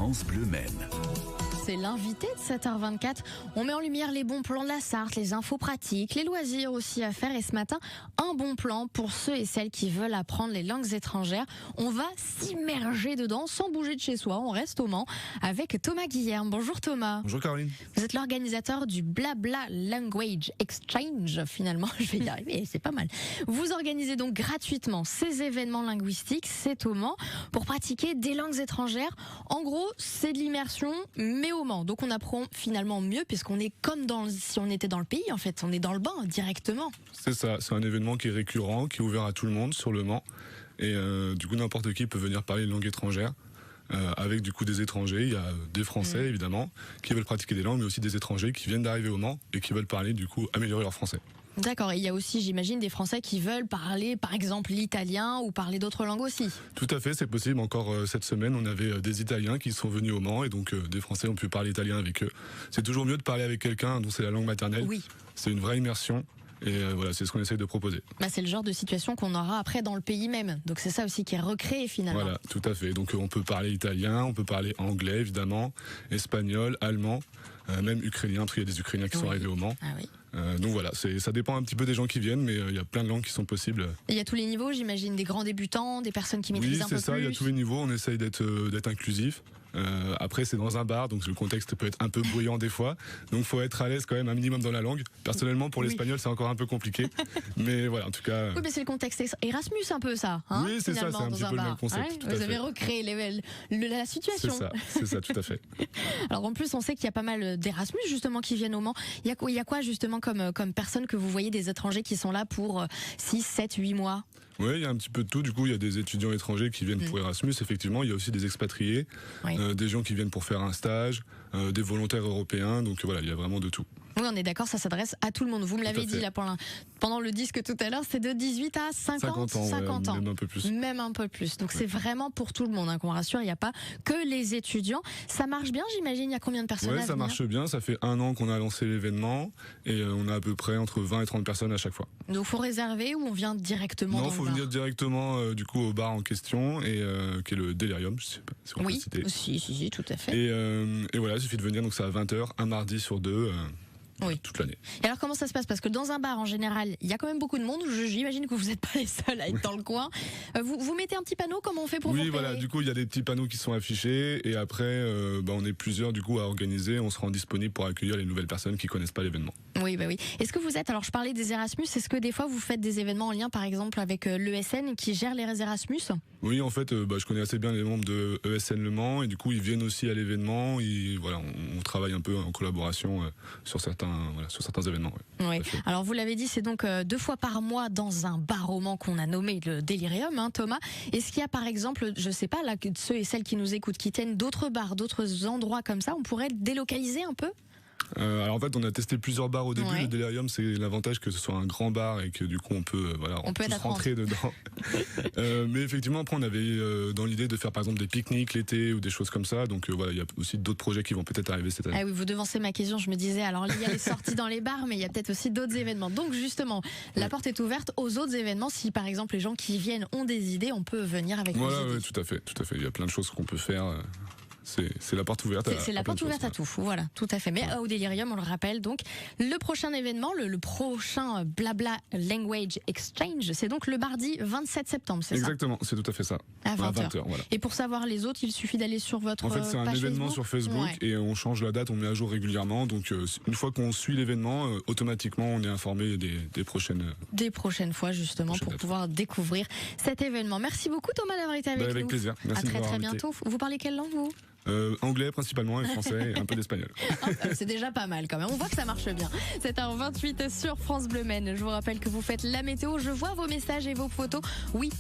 France Bleu Maine. C'est l'invité de 7h24. On met en lumière les bons plans de la Sarthe, les infos pratiques, les loisirs aussi à faire. Et ce matin, un bon plan pour ceux et celles qui veulent apprendre les langues étrangères. On va s'immerger dedans sans bouger de chez soi. On reste au Mans avec Thomas Guillerme. Bonjour Thomas. Bonjour Caroline. Vous êtes l'organisateur du Blabla Language Exchange. Finalement, je vais y arriver, c'est pas mal. Vous organisez donc gratuitement ces événements linguistiques, c'est au Mans, pour pratiquer des langues étrangères. En gros, c'est de l'immersion, mais au Mans. Donc on apprend finalement mieux puisqu'on est comme si on était dans le pays en fait. On est dans le bain directement. C'est ça, c'est un événement qui est récurrent, qui est ouvert à tout le monde sur le Mans. Et du coup n'importe qui peut venir parler une langue étrangère. Avec du coup des étrangers, il y a des Français évidemment qui veulent pratiquer des langues, mais aussi des étrangers qui viennent d'arriver au Mans et qui veulent parler du coup, améliorer leur français. D'accord, et il y a aussi, j'imagine, des Français qui veulent parler, par exemple, l'italien ou parler d'autres langues aussi. Tout à fait, c'est possible. Encore cette semaine, on avait des Italiens qui sont venus au Mans et donc des Français ont pu parler italien avec eux. C'est toujours mieux de parler avec quelqu'un dont c'est la langue maternelle. Oui. C'est une vraie immersion. Et voilà, c'est ce qu'on essaye de proposer. Bah, c'est le genre de situation qu'on aura après dans le pays même. Donc c'est ça aussi qui est recréé finalement. Voilà, tout à fait. Donc on peut parler italien, on peut parler anglais évidemment, espagnol, allemand, même ukrainien, parce qu'il y a des Ukrainiens qui sont arrivés au Mans. Ah oui. Donc voilà, ça dépend un petit peu des gens qui viennent, mais il y a plein de langues qui sont possibles. Et il y a tous les niveaux, j'imagine, des grands débutants, des personnes qui maîtrisent un peu plus. Oui, c'est ça, il y a tous les niveaux, on essaye d'être inclusif. Après c'est dans un bar, donc le contexte peut être un peu bruyant des fois, donc faut être à l'aise quand même un minimum dans la langue. Personnellement pour l'espagnol c'est encore un peu compliqué, mais voilà en tout cas. Oui mais c'est le contexte Erasmus un peu ça. Hein, oui c'est ça, c'est un petit peu le même concept. Ouais, vous avez recréé la situation. C'est ça tout à fait. Alors en plus on sait qu'il y a pas mal d'Erasmus justement qui viennent au Mans. Il y a quoi justement comme personnes que vous voyez, des étrangers qui sont là pour 6, 7, 8 mois? Oui, il y a un petit peu de tout. Du coup, il y a des étudiants étrangers qui viennent pour Erasmus. Effectivement, il y a aussi des expatriés, des gens qui viennent pour faire un stage, des volontaires européens. Donc voilà, il y a vraiment de tout. Oui, on est d'accord, ça s'adresse à tout le monde. Vous me l'avez dit là pendant le disque tout à l'heure, c'est de 18 à 50 ans. Même un peu plus. Même un peu plus. Donc c'est vraiment pour tout le monde, hein, qu'on rassure, il n'y a pas que les étudiants. Ça marche bien, j'imagine, il y a combien de personnes à venir ? Ça marche bien, ça fait 1 an qu'on a lancé l'événement et on a à peu près entre 20 et 30 personnes à chaque fois. Donc faut réserver ou on vient directement dans le bar ? Non, faut venir directement du coup au bar en question et qui est le Delirium, je sais pas si on peut citer. Si, tout à fait. Et voilà, il suffit de venir, donc c'est à 20h, un mardi sur 2. Toute l'année. Et alors comment ça se passe ? Parce que dans un bar en général, il y a quand même beaucoup de monde. J'imagine que vous n'êtes pas les seuls à être dans le coin. Vous mettez un petit panneau, comment on fait pour vous repérer ? Voilà, du coup il y a des petits panneaux qui sont affichés et après on est plusieurs du coup à organiser, on se rend disponible pour accueillir les nouvelles personnes qui connaissent pas l'événement. Oui. Est-ce que vous êtes, alors je parlais des Erasmus, est-ce que des fois vous faites des événements en lien par exemple avec l'ESN qui gère les Erasmus ? Oui, en fait, je connais assez bien les membres de ESN Le Mans et du coup ils viennent aussi à l'événement. Voilà, on travaille un peu en collaboration sur certains événements. Oui. Alors vous l'avez dit, c'est donc 2 fois par mois dans un bar au Mans qu'on a nommé le Delirium, hein, Thomas. Est-ce qu'il y a par exemple, je sais pas, là, ceux et celles qui nous écoutent, qui tiennent d'autres bars, d'autres endroits comme ça, on pourrait délocaliser un peu ? Alors en fait on a testé plusieurs bars au début. Le Delirium, c'est l'avantage que ce soit un grand bar et que du coup on peut tous rentrer dedans. Mais effectivement après on avait dans l'idée de faire par exemple des pique-niques l'été ou des choses comme ça. Donc il y a aussi d'autres projets qui vont peut-être arriver cette année. Ah oui, vous devancez ma question, je me disais alors il y a les sorties dans les bars mais il y a peut-être aussi d'autres événements. Donc justement la porte est ouverte aux autres événements. Si par exemple les gens qui viennent ont des idées, on peut venir avec vos idées. Oui, tout à fait. Il y a plein de choses qu'on peut faire. C'est la porte ouverte. C'est la porte ouverte à tout. Voilà, tout à fait. Mais au Delirium, on le rappelle, donc le prochain événement, le prochain Blabla Language Exchange, c'est donc le mardi 27 septembre, c'est ça ? Exactement, c'est tout à fait ça. À 20h. Voilà. Et pour savoir les autres, il suffit d'aller sur votre page Facebook. En fait, c'est un événement sur Facebook et on change la date, on met à jour régulièrement. Donc une fois qu'on suit l'événement, automatiquement on est informé des prochaines. Des prochaines fois justement pour pouvoir découvrir cet événement. Merci beaucoup Thomas d'avoir été avec nous. Avec plaisir. Merci. À très bientôt. Vous parlez quelle langue vous ? Anglais principalement et français et un peu d'espagnol. C'est déjà pas mal quand même. On voit que ça marche bien. 7h28 sur France Bleu Maine. Je vous rappelle que vous faites la météo. Je vois vos messages et vos photos. Oui.